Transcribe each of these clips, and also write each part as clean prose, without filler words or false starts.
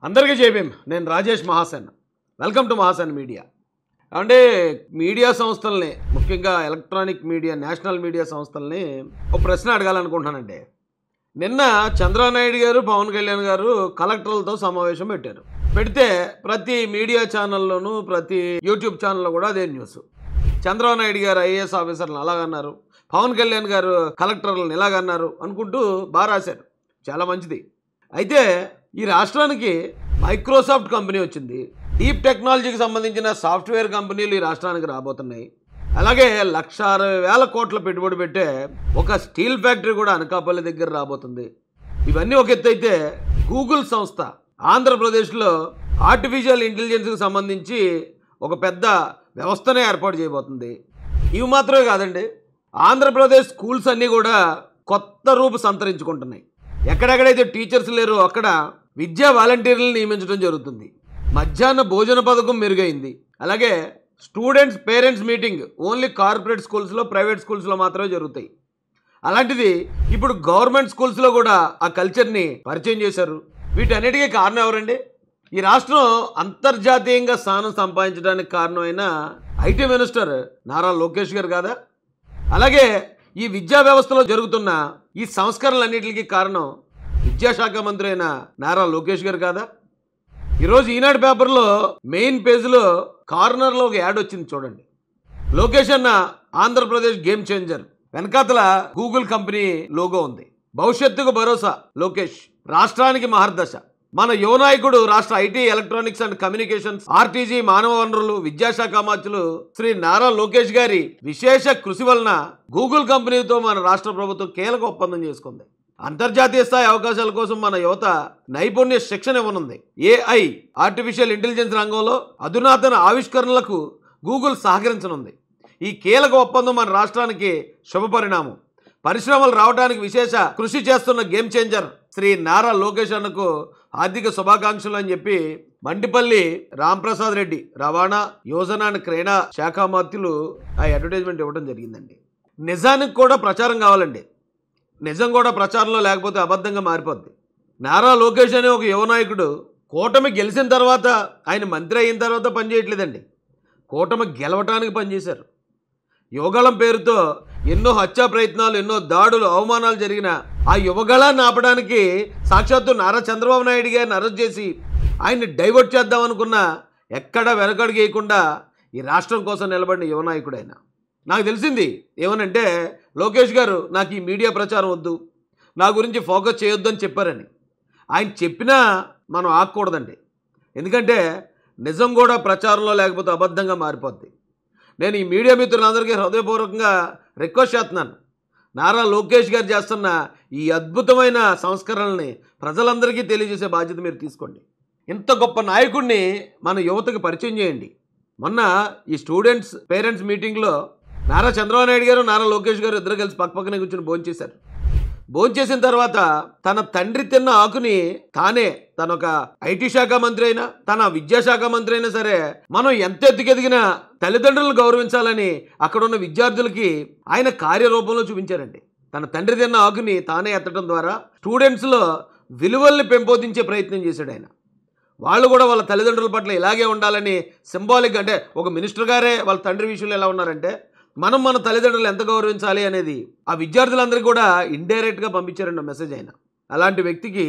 అందరికీ జైభీమ్. నేను Rajesh Mahasen. Welcome to Mahasen media. అంటే మీడియా సంస్థల్ని, ముఖ్యంగా ఎలక్ట్రానిక్ మీడియా, నేషనల్ మీడియా సంస్థల్ని ఒక ప్రశ్న అడగాలనుకుంటున్నానండి. నిన్న చంద్రబాబు గారు, పవన్ కళ్యాణ్ గారు కలెక్టర్లతో సమావేశం పెట్టారు. పెడితే ప్రతి మీడియా ఛానల్లోనూ, ప్రతి యూట్యూబ్ ఛానల్లో కూడా అదే న్యూస్. చంద్రబాబు గారు ఐఏఎస్ ఆఫీసర్లను అలాగన్నారు, పవన్ కళ్యాణ్ గారు కలెక్టర్లను ఇలాగన్నారు అనుకుంటూ బాగా రాశారు. చాలా మంచిది. అయితే ఈ రాష్ట్రానికి మైక్రోసాఫ్ట్ కంపెనీ వచ్చింది. డీప్ టెక్నాలజీకి సంబంధించిన సాఫ్ట్వేర్ కంపెనీలు ఈ రాష్ట్రానికి రాబోతున్నాయి. అలాగే 1,60,000 కోట్ల పెట్టుబడి పెట్టే ఒక స్టీల్ ఫ్యాక్టరీ కూడా అనకాపల్లి దగ్గర రాబోతుంది. ఇవన్నీ ఒక ఎత్తు అయితే, గూగుల్ సంస్థ ఆంధ్రప్రదేశ్లో ఆర్టిఫిషియల్ ఇంటెలిజెన్స్కి సంబంధించి ఒక పెద్ద వ్యవస్థనే ఏర్పాటు చేయబోతుంది. ఇవి మాత్రమే కాదండి, ఆంధ్రప్రదేశ్ స్కూల్స్ అన్నీ కూడా కొత్త రూపు సంతరించుకుంటున్నాయి. ఎక్కడెక్కడైతే టీచర్స్ లేరో అక్కడ విద్యా వాలంటీర్లను నియమించడం జరుగుతుంది. మధ్యాహ్న భోజన పథకం మెరుగైంది. అలాగే students parents meeting only corporate స్కూల్స్లో, ప్రైవేట్ స్కూల్స్లో మాత్రమే జరుగుతాయి. అలాంటిది ఇప్పుడు గవర్నమెంట్ స్కూల్స్లో కూడా ఆ కల్చర్ని పరిచయం చేశారు. వీటన్నిటికీ కారణం ఎవరండి? ఈ రాష్ట్రం అంతర్జాతీయంగా స్థానం సంపాదించడానికి కారణమైన ఐటీ మినిస్టర్ నారా లోకేష్ గారు కాదా? అలాగే ఈ విద్యా వ్యవస్థలో జరుగుతున్న ఈ సంస్కరణలన్నింటికి కారణం విద్యాశాఖ మంత్రి అయిన నారా లోకేష్ గారు కాదా? ఈరోజు ఈనాడు పేపర్లో మెయిన్ పేజీలో కార్నర్లో ఒక యాడ్ వచ్చింది చూడండి. లోకేష్ అన్న ఆంధ్రప్రదేశ్ గేమ్ చేంజర్, వెనకాతల గూగుల్ కంపెనీ లోగో ఉంది. భవిష్యత్తుకు భరోసా లోకేష్, రాష్ట్రానికి మహర్దశ. మన యువ నాయకుడు, రాష్ట్ర IT, electronics and communications, RTG, మానవ వనరులు, విద్యాశాఖ మంత్రులు శ్రీ నారా లోకేష్ గారి విశేష కృషి వలన గూగుల్ కంపెనీతో మన రాష్ట్ర ప్రభుత్వం కీలక ఒప్పందం చేసుకుంది. అంతర్జాతీయ స్థాయి అవకాశాల కోసం మన యువత నైపుణ్య శిక్షణ ఇవ్వనుంది. ఏఐ, ఆర్టిఫిషియల్ ఇంటెలిజెన్స్ రంగంలో అధునాతన ఆవిష్కరణలకు గూగుల్ సహకరించనుంది. ఈ కీలక ఒప్పందం మన రాష్ట్రానికి శుభపరిణామం. పరిశ్రమలు రావడానికి విశేష కృషి చేస్తున్న గేమ్ చేంజర్ శ్రీ నారా లోకేష్ అన్నకు ఆర్థిక శుభాకాంక్షలు అని చెప్పి మండిపల్లి రాంప్రసాద్ రెడ్డి, రవాణా, యోజన అండ్ క్రీడా శాఖ మంత్రులు ఆ అడ్వర్టైజ్మెంట్ ఇవ్వడం జరిగిందండి. నిజానికి కూడా ప్రచారం కావాలండి. నిజం కూడా ప్రచారంలో లేకపోతే అబద్ధంగా మారిపోద్ది. నారా లోకేష్ అనే ఒక యువ నాయకుడు కూటమి గెలిచిన తర్వాత, ఆయన మంత్రి అయిన తర్వాత పనిచేయట్లేదండి, కూటమి గెలవటానికి పనిచేశారు. యువగళం పేరుతో ఎన్నో హత్యా ప్రయత్నాలు, ఎన్నో దాడులు, అవమానాలు జరిగిన ఆ యువగళాన్ని ఆపడానికి సాక్షాత్తు నారా చంద్రబాబు నాయుడు గారిని అరెస్ట్ చేసి ఆయన్ని డైవర్ట్ చేద్దామనుకున్న, ఎక్కడా వెనకడుగు వేయకుండా ఈ రాష్ట్రం కోసం నిలబడిన యువ నాయకుడు ఆయన. నాకు తెలిసింది ఏమనంటే, లోకేష్ గారు నాకు ఈ మీడియా ప్రచారం వద్దు, నా గురించి ఫోకస్ చేయొద్దు అని చెప్పారని. ఆయన చెప్పినా మనం ఆగకూడదండి. ఎందుకంటే నిజం కూడా ప్రచారంలో లేకపోతే అబద్ధంగా మారిపోద్ది. నేను ఈ మీడియా మిత్రులందరికీ హృదయపూర్వకంగా రిక్వెస్ట్ చేస్తున్నాను, నారా లోకేష్ గారు చేస్తున్న ఈ అద్భుతమైన సంస్కరణల్ని ప్రజలందరికీ తెలియజేసే బాధ్యత మీరు తీసుకోండి. ఇంత గొప్ప నాయకుడిని మన యువతకు పరిచయం చేయండి. మొన్న ఈ స్టూడెంట్స్ పేరెంట్స్ మీటింగ్లో నారా చంద్రబాబు నాయుడు గారు, నారా లోకేష్ గారు ఇద్దరు కలిసి పక్కపక్కనే కూర్చొని భోంచేశారు. భోంచేసిన తర్వాత తన తండ్రి తిన్న ఆకుని తానే, తన ఒక ఐటీ శాఖ మంత్రి అయినా, తన విద్యాశాఖ మంత్రి అయినా సరే, మనం ఎంత ఎత్తుకెదిగినా తల్లిదండ్రులను గౌరవించాలని అక్కడున్న విద్యార్థులకి ఆయన కార్యరూపంలో చూపించారండి. తన తండ్రి తిన్న ఆకుని తానే ఎత్తడం ద్వారా స్టూడెంట్స్లో విలువల్ని పెంపొందించే ప్రయత్నం చేశాడు ఆయన. వాళ్ళు కూడా వాళ్ళ తల్లిదండ్రుల పట్ల ఇలాగే ఉండాలని సింబాలిక్, అంటే ఒక మినిస్టర్ గారే వాళ్ళ తండ్రి విషయంలో ఎలా ఉన్నారంటే, మనం మన తల్లిదండ్రులు ఎంత గౌరవించాలి అనేది ఆ విద్యార్థులందరికీ కూడా ఇండైరెక్ట్గా పంపించారండి మెసేజ్ అయినా. అలాంటి వ్యక్తికి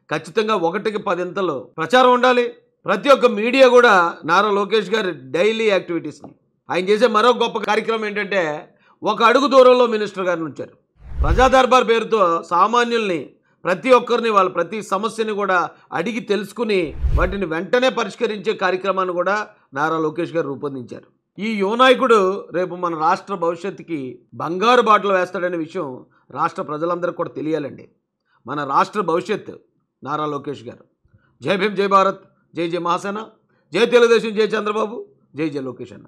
ఖచ్చితంగా 1కి 10 ప్రచారం ఉండాలి. ప్రతి ఒక్క మీడియా కూడా నారా లోకేష్ గారి డైలీ యాక్టివిటీస్ని, ఆయన చేసే మరో గొప్ప కార్యక్రమం ఏంటంటే, ఒక అడుగు దూరంలో మినిస్టర్ గారిని ఉంచారు. ప్రజా దర్బార్ పేరుతో సామాన్యుల్ని, ప్రతి ఒక్కరిని, వాళ్ళ ప్రతి సమస్యని కూడా అడిగి తెలుసుకుని వాటిని వెంటనే పరిష్కరించే కార్యక్రమాన్ని కూడా నారా లోకేష్ గారు రూపొందించారు. ఈ యువ నాయకుడు రేపు మన రాష్ట్ర భవిష్యత్తుకి బంగారు బాటలు వేస్తాడనే విషయం రాష్ట్ర ప్రజలందరికీ కూడా తెలియాలండి. మన రాష్ట్ర భవిష్యత్తు నారా లోకేష్ గారు. జై భీమ్, జై భారత్, జై జై మహాసేన, జై తెలుగుదేశం, జై చంద్రబాబు, జై జై లోకేష్ అన్న.